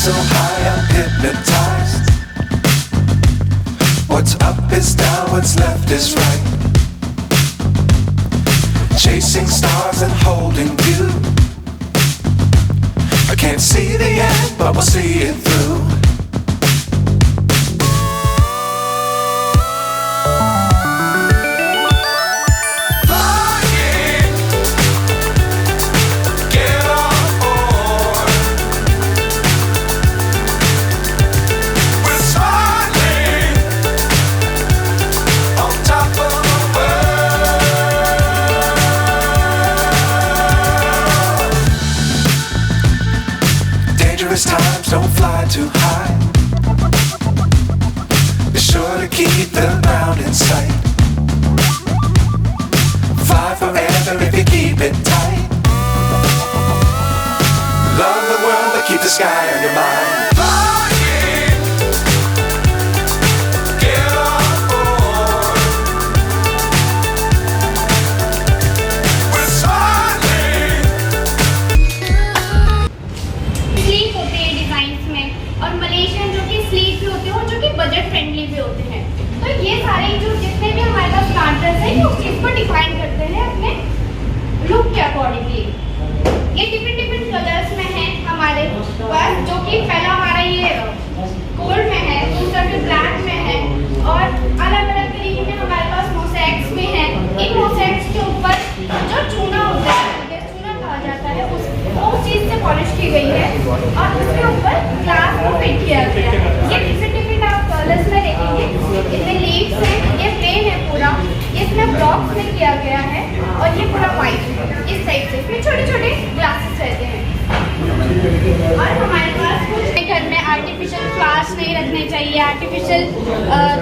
so high I'm hypnotized. What's up is down, what's left is right. Chasing stars and holding you. I can't see the end, but we'll see it through. Times don't fly too high. Be sure to keep the ground in sight. Fly forever if you keep it tight. Love the world but keep the sky on your mind. Budget friendly भी होते हैं। तो ये सारे जो जितने भी हमारे पास प्लांटर्स हैं ये उस चीज़ को डिफाइन करते हैं अपने लुक के अकॉर्डिंगली। ये डिफरेंट डिफरेंट कलर्स में है हमारे पास, जो कि पहला हमारा ये गोल्ड में है, दूसरा फिर ब्लैक में है, और अलग अलग तरीके के हमारे पास मोज़ेक्स में है। इन मोज़ेक्स के ऊपर जो चूना होता है, चूना कहा जाता है, उस चीज़ से पॉलिश की गई है और उसके ऊपर ग्लास को फिट किया गया है। ये डिफरेंट कलर्स में देखेंगे, इसमें लीव्स है, ये प्लेन है पूरा, इसमें ब्लॉक्स में किया गया है, और ये पूरा वाइट इस टाइप से। इसमें छोटे छोटे ग्लासेस रहते हैं। और हमारे पास कुछ घर में आर्टिफिशियल फ्लावर्स नहीं रखने चाहिए, आर्टिफिशियल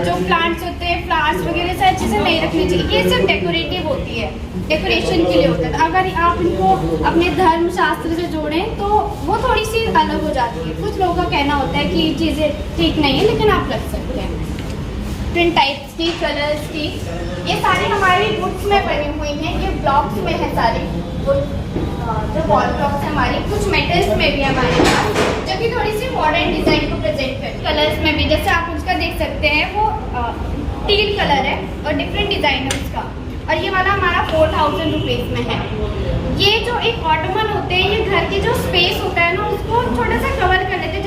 जो प्लांट्स होते हैं, फ्लावर्स वगैरह सारी चीज़ें नहीं रखनी चाहिए। ये सिर्फ डेकोरेटिव होती है, डेकोरेशन के लिए होता है। अगर आप इनको अपने धर्म शास्त्र से जोड़ें तो वो थोड़ी सी अलग हो जाती है। कुछ लोगों का कहना होता है कि चीज़ें ठीक नहीं है, लेकिन आप रख सकते हैं। डिफरेंट टाइप्स की कलर्स की ये सारी हमारी वुड्स में बनी हुई हैं, ये ब्लॉक्स में है सारी जो वॉल ब्लॉक्स है हमारी। कुछ मेटल्स में भी हमारे पास, जो कि थोड़ी सी मॉडर्न डिज़ाइन को प्रेजेंट करती है। कलर्स में भी जैसे आप उसका देख सकते हैं, वो टील कलर है और डिफरेंट डिज़ाइन है उसका। और ये वाला हमारा 4000 रुपीज़ में है। ये जो एक ऑटोमन होते हैं, ये घर की जो स्पेस होता है ना, उसको थोड़ा सा कवर कर लेते हैं।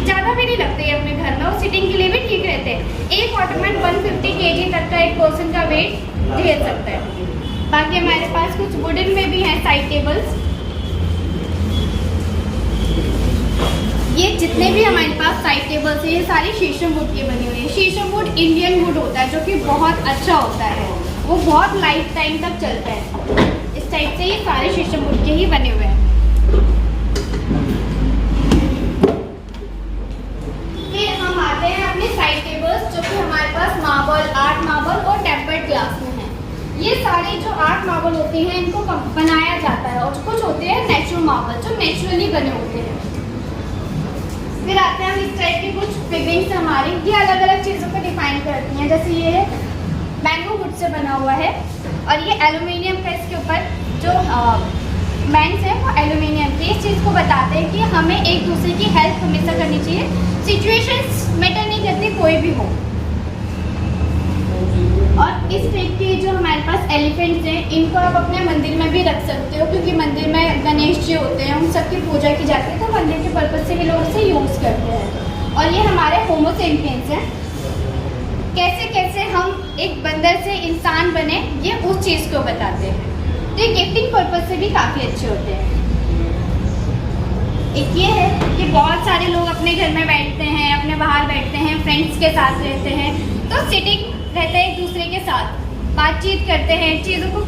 ज़्यादा भी नहीं लगते ये अपने घर में, और सिटिंग के लिए भी ठीक रहते हैं। एक ऑटोमन 150 kg तक का एक पर्सन का वेट झेल सकता है। बाकी हमारे पास कुछ वुडन में भी हैं साइड टेबल्स। ये जितने भी हमारे पास साइड टेबल्स हैं, ये सारी शीशम वुड की बनी हुई है। शीशम वुड इंडियन वुड होता है, जो कि बहुत अच्छा होता है, वो बहुत लाइफ टाइम तक चलता है। इस टाइप से ये सारे शीशम वुड के ही बने हुए हैं। फिर हम आते हैं अपने साइड टेबल्स, जो कि हमारे पास मार्बल, आर्ट मार्बल और टेम्पर्ड ग्लास में है। ये सारे जो आर्ट मार्बल होते हैं, इनको बनाया जाता है, और कुछ होते हैं नेचुरल मार्बल, जो नेचुरली बने होते हैं। फिर आते हैं हम इस टाइप की कुछ फिगरिंग्स हमारी, ये अलग अलग चीज़ों को डिफाइन करती हैं। जैसे ये बैम्बू वुड से बना हुआ है, और ये एल्यूमिनियम का, इसके ऊपर जो मैंस है वो एल्यूमिनियम के। इस चीज़ को बताते हैं कि हमें एक दूसरे की हेल्प हमेशा करनी चाहिए, सिचुएशंस मैटर नहीं करती, कोई भी हो। और इस टाइप के जो हमारे पास एलिफेंट्स हैं, इनको आप अपने मंदिर में भी रख सकते हो, क्योंकि मंदिर में गणेश जी होते हैं, उन सबकी पूजा की जाती है, तो मंदिर के पर्पज़ से भी लोग इसे यूज़ करते हैं। और ये हमारे होमो सेपियंस हैं। कैसे कैसे हम एक बंदर से इंसान बने, ये उस चीज़ को बताते हैं। तो ये गिफ्टिंग पर्पज़ से भी काफ़ी अच्छे होते हैं। एक ये है कि बहुत सारे लोग अपने घर में बैठते हैं, अपने बाहर बैठते हैं, फ्रेंड्स के साथ रहते हैं, तो सिटिंग रहते हैं, एक दूसरे के साथ बातचीत करते हैं, चीज़ों को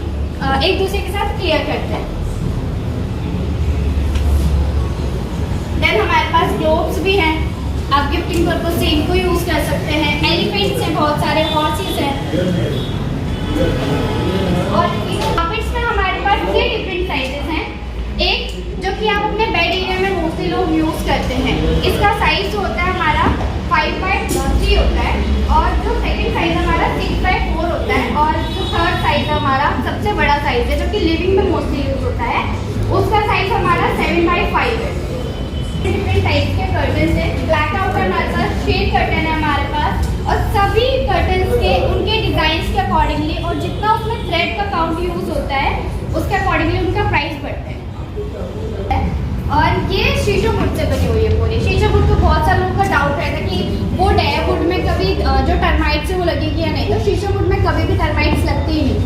एक दूसरे के साथ क्लियर करते हैं। देन हमारे पास ग्लोब्स भी हैं, आप गिफ्टिंग पर्पज से इनको यूज़ कर सकते हैं। एलिफेंट्स हैं, बहुत सारे हॉर्सेस हैं। और कार्पेट्स में हमारे पास 3 डिफरेंट साइजेस हैं। एक जो कि आप अपने बेड एरिया में मोस्टली लोग यूज़ करते हैं, इसका साइज जो होता है हमारा 5x3 होता है, और जो सेकंड साइज हमारा 6x4 होता है, और जो थर्ड साइज हमारा सबसे बड़ा साइज है, जो कि लिविंग में मोस्टली यूज होता है, उसका साइज हमारा 7x5 है। डिफरेंट काउंट यूज होता है उसके अकॉर्डिंगली उनका प्राइस बढ़ता है। और ये शीशो वुड से बनी हुई है पूरी। शीशो वुड को बहुत सारे लोगों का डाउट रहता है कि वुड है, वुड में कभी जो टर्माइट्स है वो लगेगी या नहीं, तो शीशो वुड में कभी भी टर्माइट्स लगती ही नहीं।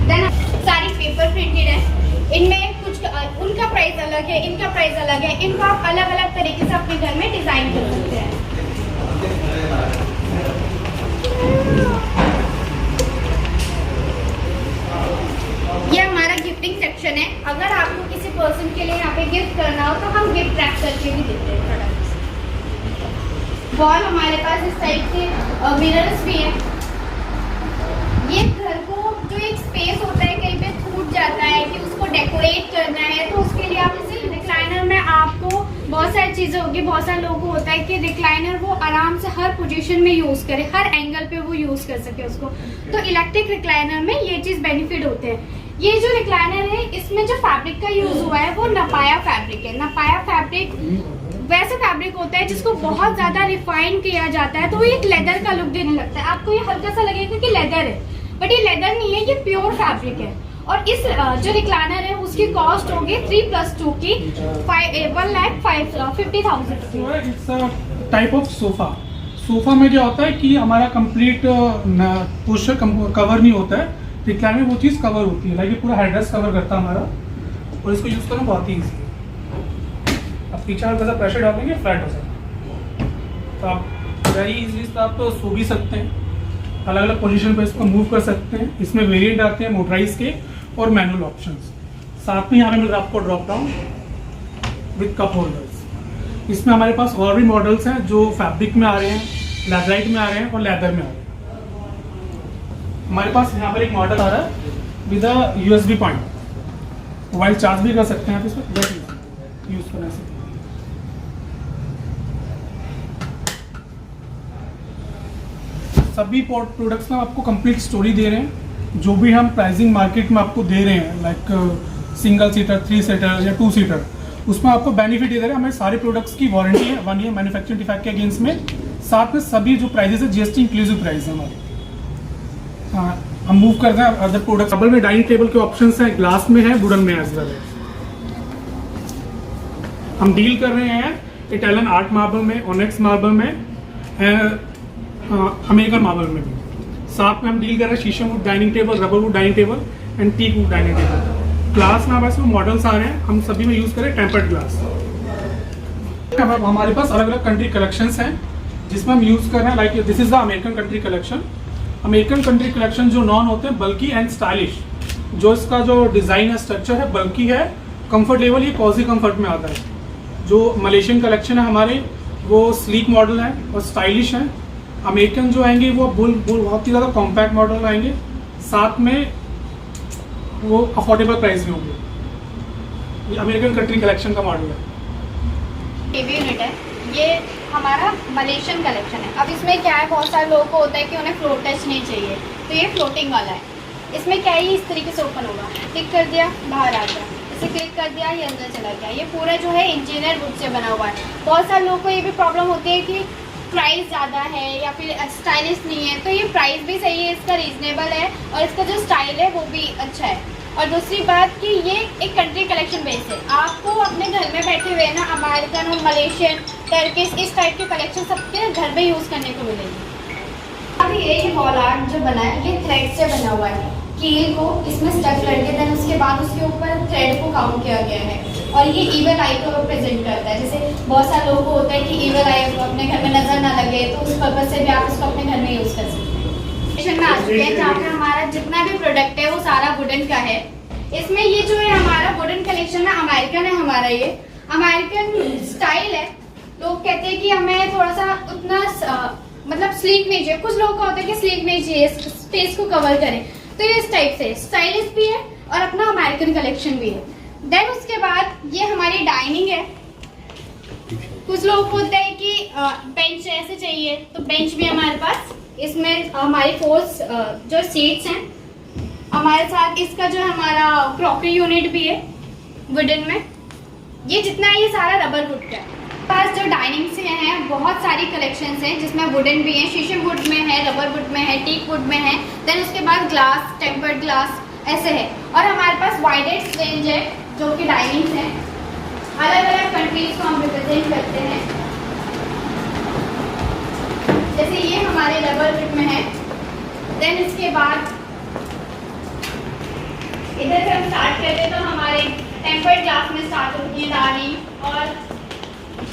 देन सारी पेपर प्रिंटेड है, इनमें कुछ उनका प्राइस अलग है, इनका प्राइस अलग है, इनको आप अलग अलग तरीके से अपने घर में डिजाइन कर सकते हैं। ये हमारा गिफ्टिंग सेक्शन है। अगर आपको किसी पर्सन के लिए यहाँ पे गिफ्ट करना हो तो हम गिफ्ट रैप करके भी देते हैं प्रोडक्ट्स। वॉल हमारे पास इस टाइप के मिरर्स भी है। ये घर को जो एक स्पेस होता है कहीं पे छूट जाता है कि उसको डेकोरेट करना है, तो उसके लिए आप इसे रिक्लाइनर में आपको बहुत सारी चीज़ें होगी। बहुत सारे लोगों को होता है कि रिक्लाइनर वो आराम से हर पोजीशन में यूज़ करे, हर एंगल पे वो यूज़ कर सके उसको, तो इलेक्ट्रिक रिक्लाइनर में ये चीज़ बेनिफिट होते हैं। ये जो रिक्लाइनर है इसमें जो फैब्रिक का यूज़ हुआ है वो नपाया फैब्रिक है। नपाया फैब्रिक वैसे फैब्रिक होता है जिसको बहुत ज़्यादा रिफाइन किया जाता है, तो वो एक लेदर का लुक देने लगता है। आपको ये हल्का सा लगेगा कि लेदर है, बट ये लेदर नहीं है, ये प्योर फैब्रिक है। और इस जो रिक्लाइनर है उसकी कॉस्ट होगी 3+2 की 1,50,000 इट्स टाइप ऑफ सोफा में क्या होता है कि हमारा कंप्लीट पोस्चर कवर नहीं होता है, रिक्लाइनर में वो चीज़ कवर होती है, लाइक ये पूरा हेडरेस्ट कवर करता है हमारा, और इसको यूज़ करना बहुत ही ईजी है। आप पीछे हल्का सा प्रेशर डालेंगे फ्लैट हो जाएगा, तो आप वेरी इजीली आप तो सो भी सकते हैं, अलग अलग पोजीशन पर इसको मूव कर सकते हैं। इसमें वेरिएंट आते हैं मोटराइज के और मैनुअल ऑप्शंस। साथ में यहाँ पे मिल रहा है आपको drop down with cup holders. इसमें हमारे पास और भी मॉडल्स हैं जो फैब्रिक में आ रहे हैं, लैटराइट में आ रहे हैं और लेदर में आ रहे हैं। हमारे पास यहाँ पर एक मॉडल आ रहा है with a USB point, mobile charge भी कर सकते हैं आप इसमें यूज़ करने से। सभी प्रोडक्ट्स में आपको कंप्लीट स्टोरी दे रहे हैं। जो भी हम प्राइसिंग मार्केट में आपको दे रहे हैं, लाइक सिंगल सीटर, 3 सीटर या 2 सीटर, उसमें आपको बेनिफिट दे रहे हैं। हमारे सारे प्रोडक्ट्स की वारंटी है 1 ईयर मैन्युफैक्चरिंग डिफेक्ट के अगेंस्ट में। साथ में सभी जो प्राइजेस है GST इंक्लूसिव प्राइस है हमारे। हाँ, हम मूव करते हैं अदर प्रोडक्ट्स। डबल में डाइनिंग टेबल के ऑप्शंस हैं, ग्लास में है, वुडन में एज वेल है। हम डील कर रहे हैं इटालियन आर्ट मार्बल में, ओनेक्स मार्बल में, अमेरिकन मार्बल में भी। साथ में हम डील कर रहे हैं sheesham wood dining table, rubber wood dining table and teak wood dining table. Glass में हमारे पास मॉडल्स आ रहे हैं, हम सभी में यूज़ करें टेम्पर्ड ग्लास। हमारे पास अलग अलग कंट्री कलेक्शंस हैं जिसमें हम यूज़ कर रहे हैं, like this is the American country collection. American country collection जो नॉन होते हैं बल्की एंड स्टाइलिश, जो इसका जो डिज़ाइन है, स्ट्रक्चर है, बल्की है, कंफर्टेबल, ये कॉजी कंफर्ट में आता है। जो मलेशियन कलेक्शन है हमारे वो स्लीक मॉडल है और स्टाइलिश है। अमेरिकन जो आएंगे वो बहुत ही ज़्यादा कॉम्पैक्ट मॉडल आएंगे, साथ में वो अफोर्डेबल प्राइस में होंगे। ये अमेरिकन कंट्री कलेक्शन का मॉडल है। टीवी यूनिट है, ये हमारा मलेशियन कलेक्शन है। अब इसमें क्या है, बहुत सारे लोगों को होता है कि उन्हें फ्लोट टच नहीं चाहिए, तो ये फ्लोटिंग वाला है। इसमें क्या है, ये इस तरीके से ओपन होगा, क्लिक कर दिया बाहर आ गया, इसे क्लिक कर दिया ये अंदर चला गया। ये पूरा जो है इंजीनियर वुड से बना हुआ है। बहुत सारे लोगों को ये भी प्रॉब्लम होती है कि प्राइस ज़्यादा है या फिर स्टाइलिश नहीं है, तो ये प्राइस भी सही है, इसका रीजनेबल है और इसका जो स्टाइल है वो भी अच्छा है। और दूसरी बात कि ये एक कंट्री कलेक्शन बेस है, आपको अपने घर में बैठे हुए ना अमेरिकन और मलेशियन, टर्किश, इस टाइप के कलेक्शन सबके घर में यूज़ करने को मिलेगी। अभी ये वॉल आर्ट जो बना है ये थ्रेड से बना हुआ है। कील को इसमें स्टक करके देन उसके बाद उसके ऊपर थ्रेड को काउंट किया गया है और ये इवल आई को रिप्रेजेंट करता है। जैसे बहुत सारे लोगों को होता है कि इवल आई अपने घर में नजर ना लगे, तो उस पर्पज से भी आप इसको अपने घर में यूज कर सकते हैं। में आ चुके हैं जहाँ पे हमारा जितना भी प्रोडक्ट है वो सारा वुडन का है। इसमें ये जो है हमारा वुडन कलेक्शन है, अमेरिकन है हमारा, ये अमेरिकन स्टाइल है। लोग कहते हैं कि हमें थोड़ा सा उतना मतलब स्लीक नहीं चाहिए, कुछ लोगों को होता है कि स्लीक नहीं चाहिए, स्पेस को कवर करें, तो ये इस टाइप से स्टाइलिश भी है और अपना अमेरिकन कलेक्शन भी है। देन उसके बाद ये हमारी डाइनिंग है। कुछ लोगों को होता है कि बेंच ऐसे चाहिए, तो बेंच भी हमारे पास, इसमें हमारी 4 जो सीट्स हैं हमारे साथ। इसका जो हमारा क्रॉकरी यूनिट भी है वुडन में। ये जितना है ये सारा रबर वुड का है। पास जो डाइनिंग से हैं बहुत सारी कलेक्शंस हैं, जिसमें वुडन भी है, शीशम वुड में है, रबर वुड में है, टीक वुड में है, देन उसके बाद ग्लास, टेम्पर्ड ग्लास ऐसे है। और हमारे पास वाइडेड रेंज है जो कि डाइनिंग्स हैं, अलग अलग कंट्रीज को हम रिप्रेजेंट करते हैं। जैसे ये हमारे रबर वुड में है, देन इसके बाद इधर से हम स्टार्ट करते हैं तो हमारे टेम्पर्ड ग्लास में स्टार्ट होती है डाइनिंग, और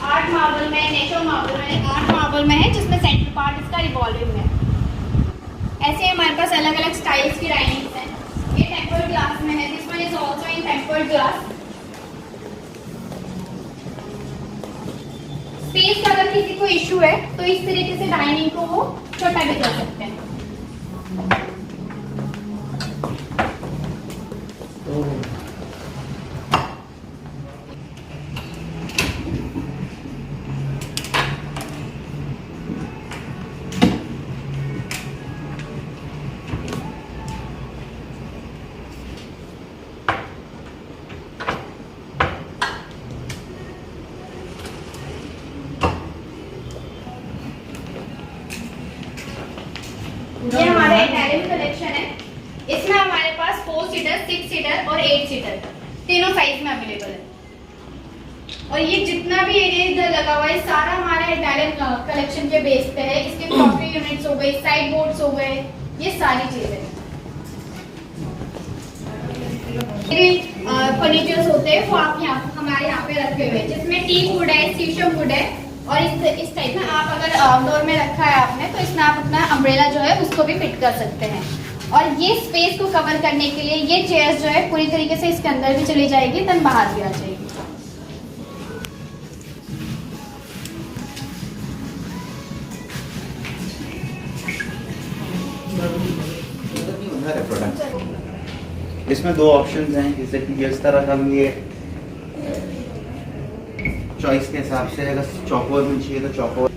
आर्ट मार्बल में, नेचर मार्बल में, आर्ट मार्बल में है जिसमें सेंटर पार्ट इसका रिवॉल्विंग है। ऐसे हमारे पास अलग अलग स्टाइल्स की डाइनिंग्स हैं। ये टेम्पर्ड ग्लास में है, this one is also in tempered glass. Space का अगर किसी को इशू है तो इस तरीके से डाइनिंग को वो छोटा भी कर सकते हैं। ये हमारा इटालियन कलेक्शन है। इसमें हमारे पास 4 सीटर, 6 सीटर और 8 सीटर तीनों साइज में अवेलेबल है। और ये जितना भी एरिया इधर लगा हुआ है सारा हमारा इटालियन कलेक्शन के बेस पे है। इसके क्रॉकरी यूनिट्स हो गए, साइड बोर्ड्स हो गए, ये सारी चीजें फर्नीचर्स होते हैं वो आप यहाँ हमारे यहाँ पे रखे हुए हैं, जिसमें टीक वुड है, शीशम वुड है, और इस टाइप में आप अगर आउटडोर में रखा है आपने तो इसमें आप अपना अम्ब्रेला जो है उसको भी फिट कर सकते हैं। और ये स्पेस को कवर करने के लिए ये चेयर्स जो है पूरी तरीके से इसके अंदर भी चली जाएगी, तन बाहर भी आ जाएगी। इसमें 2 ऑप्शंस हैं, जैसे कि इस तरह हम ये चॉइस के हिसाब से अगर चौकोर में चाहिए तो चौकोर।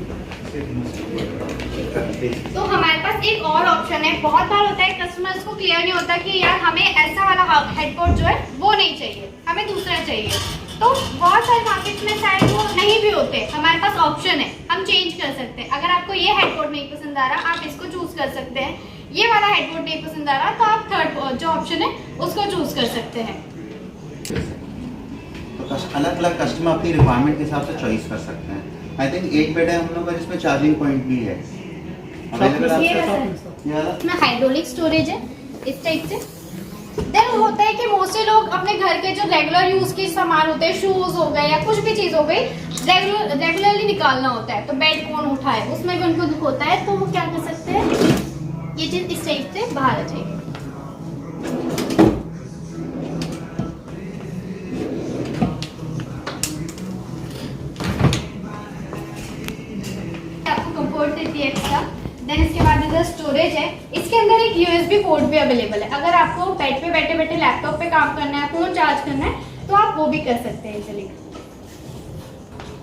तो हमारे पास एक और ऑप्शन है। बहुत बार होता है कस्टमर्स को क्लियर नहीं होता कि यार हमें ऐसा वाला हेडबोर्ड जो है वो नहीं चाहिए, हमें दूसरा चाहिए। तो बहुत सारे मार्केट में शायद वो नहीं भी होते, हमारे पास ऑप्शन है, हम चेंज कर सकते हैं। अगर आपको ये हेडबोर्ड नहीं पसंद आ रहा आप इसको चूज कर सकते हैं। ये वाला हेडबोर्ड नहीं पसंद आ रहा तो आप थर्ड जो ऑप्शन है उसको चूज कर सकते हैं। तो अलग अलग कस्टमर अपनी रिक्वायरमेंट के हिसाब से चॉइस कर सकते हैं। आई थिंक एक बेड है हम लोग का जिसमें चार्जिंग पॉइंट भी है। इसमें हाइड्रोलिक स्टोरेज है इस टाइप से। देन होता है कि मोस्टली लोग अपने घर के जो रेगुलर यूज के सामान होते हैं, शूज हो गए या कुछ भी चीज हो गई, रेगुलरली निकालना होता है तो बेड कौन उठाए, उसमें भी उनको दुख होता है। तो वो क्या कर सकते हैं, ये चीज इस टाइप से बाहर आ जाएगी। आपको कंफर्ट देती है एक्स्ट्रा। देन इसके बाद इधर स्टोरेज है, इसके अंदर एक USB पोर्ट भी अवेलेबल है। अगर आपको बेड पे बैठे बैठे लैपटॉप पे काम करना है, फोन चार्ज करना है तो आप वो भी कर सकते हैं। चलिए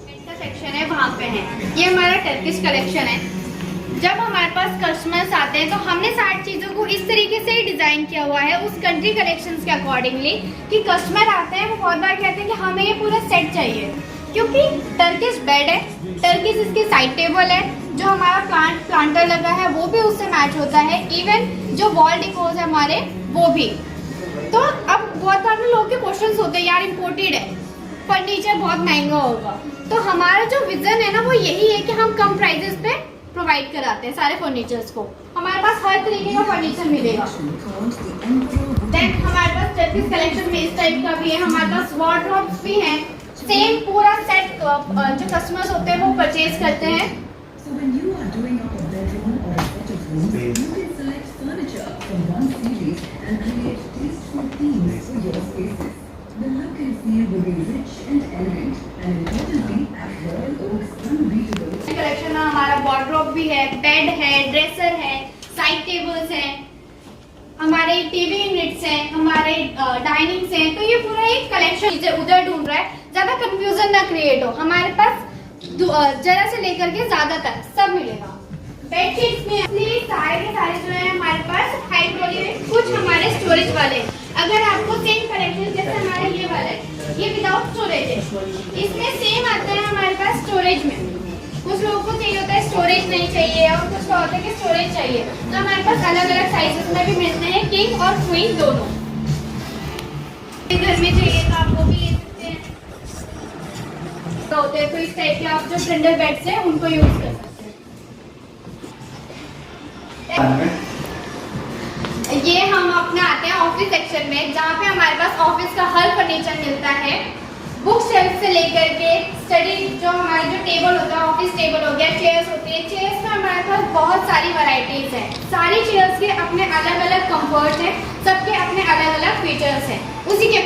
बेड का सेक्शन है वहाँ पे है। ये हमारा टर्किश कलेक्शन है। जब हमारे पास कस्टमर्स आते हैं तो हमने सारी चीज़ों को इस तरीके से ही डिज़ाइन किया हुआ है उस कंट्री कलेक्शंस के अकॉर्डिंगली, कि कस्टमर आते हैं वो बहुत बार कहते हैं कि हमें ये पूरा सेट चाहिए, क्योंकि टर्किश बेड है, टर्किश इसकी साइड टेबल है, जो हमारा प्लांटर लगा है वो भी उससे मैच होता है, इवन जो वॉल डिकोर्स है हमारे वो भी। तो अब बहुत बार लोगों के क्वेश्चंस होते हैं यार इम्पोर्टेड है, फर्नीचर बहुत महंगा होगा। तो हमारा जो विजन है ना वो यही है कि हम कम प्राइजेस पे प्रोवाइड कराते हैं सारे फर्नीचर्स को। हमारे पास हर तरीके का फर्नीचर मिलेगा। देन हमारे पास टर्किश कलेक्शन में इस टाइप का भी है। हमारे पास वार्डरोब्स भी हैं, सेम पूरा सेट जो कस्टमर्स होते हैं वो परचेज करते हैं। So when you are doing up a bedroom or a set of rooms, you can select furniture from one series and create tasteful themes for your spaces. The look and feel will be rich and elegant, and importantly, at Royal Oak's unbeatable. Collection में हमारा wardrobe भी है, bed है, dresser है, side tables हैं, हमारे TV units हैं, हमारे डाइनिंग्स हैं। तो ये पूरा एक कलेक्शन उधर ढूंढ रहा है, ज्यादा कंफ्यूजन ना क्रिएट हो। हमारे पास जरा से लेकर के ज्यादा तक सब मिलेगा। बेडशीट्स में अपने सारे के सारे जो है हमारे पास हाइड्रोलिक, कुछ हमारे स्टोरेज वाले। अगर आपको सेम कलेक्शन जैसे हमारा ये वाला है ये विदाउट स्टोरेज है। इसमें सेम आता है हमारे पास स्टोरेज में। कुछ लोगों को चाहिए होता है स्टोरेज नहीं चाहिए, और कुछ का होता है कि स्टोरेज चाहिए, तो हमारे पास अलग अलग साइजेस में भी मिलते हैं, किंग और क्वीन दोनों। घर में चाहिए तो आप वो भी ले सकते हैं। होते हैं तो इस टाइप के आप जो ब्रिंडल बेड्स हैं उनको यूज कर सकते हैं। ये हम अपना आते हैं ऑफिस सेक्शन में, जहाँ पे हमारे पास ऑफिस का हर फर्नीचर मिलता है, बुक शेल्फ से लेकर के स्टडी जो हमारा जो टेबल होता है, ऑफिस टेबल हो गया, चेयर्स होती है। चेयर्स में हमारे पास बहुत सारी वैरायटीज हैं। सारी चेयर्स के अपने अलग अलग कंफर्ट हैं, सबके अपने अलग अलग फीचर्स हैं। उसी के